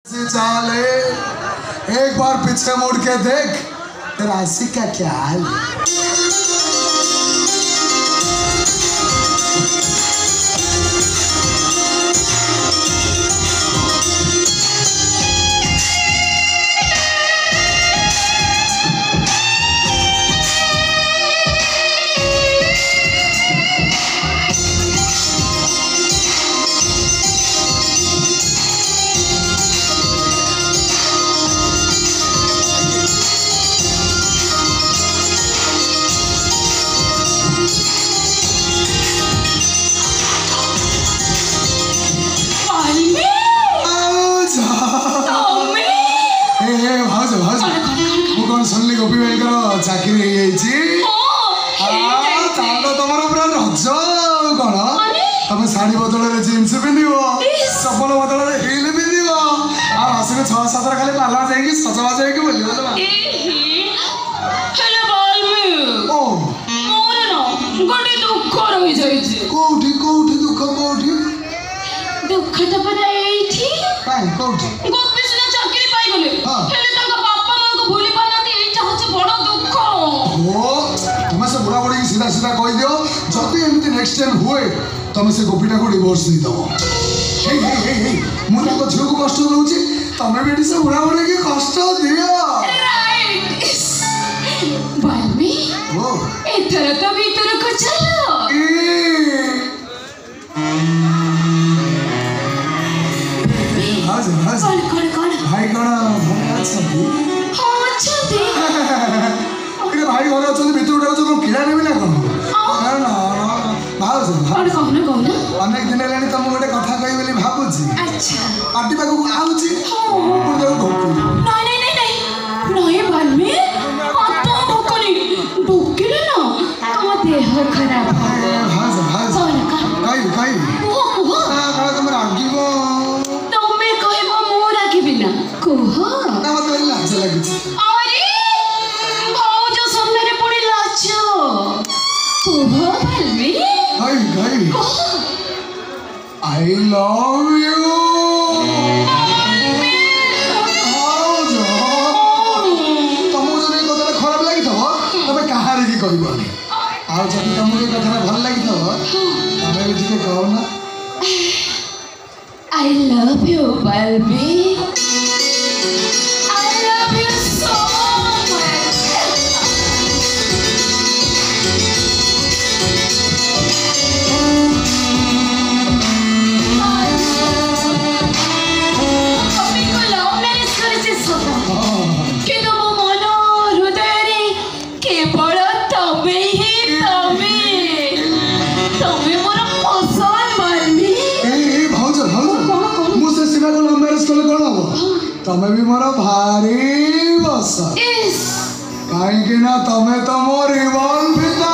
चाले एक बार पीछे मुड़ के देख, तेरा आशिक का क्या हाल है। सुनली गोपी भाई चाकरी तुम पूरा रज कौन तुम शाढ़ी बदल जीन्स पिंध चपल बदल हिल पिंध आसक 6-7 खाली पार्लर जाकि सजबाज होगी बोल कौटी कौटी दुख कौटी दुखटा परा एठी काई कौटी गोपी सुना चाकरी पाई गले हेले ताका बापा मां को भूली पानाती एटा होचे बड़ दुख ओ तुम से बुढ़ा बुढ़ी सीधा सीधा कह दियो जदी एमती नेक्स्ट टाइम हुए तुम से गोपीटा को डिवोर्स दे दो हे हे हे हे मु ताको झियो को कष्ट दउची तमे बेटी से बुढ़ा बुढ़ी के कष्ट दियो राइट बालमी ओ एथरा तो भीतर को चलो भाई कौन भाई भाई घर अच्छा भितर तुम किड़ा नेबी ना कौन अनेक दिन है तुम गोटे कथा कही भावुची पार्टी पाक आऊँगी देह खराब तुम रागिब तुम्हें कहब मो रागिबी ना कह लाज लगे भाउज सामने पड़ी लाज कह भालमी I love you तुमको जब कथा खराब लगी तब कहार की कहबनी आ जब तुमको कथा भल लगी तब भी टिके कहो ना I love you Balbi I love you so much अभी को लव मैरिज करे से सदा कि तुम मन हृदय रे केवल तमे ही तमे मोर पसंद बालमी ए भाउज मुझे सीमा को लव मैरिज कले कोन हो तमे भी मोर भारी बस काहे कि ना तमे तो मोर रिवॉल्व पिता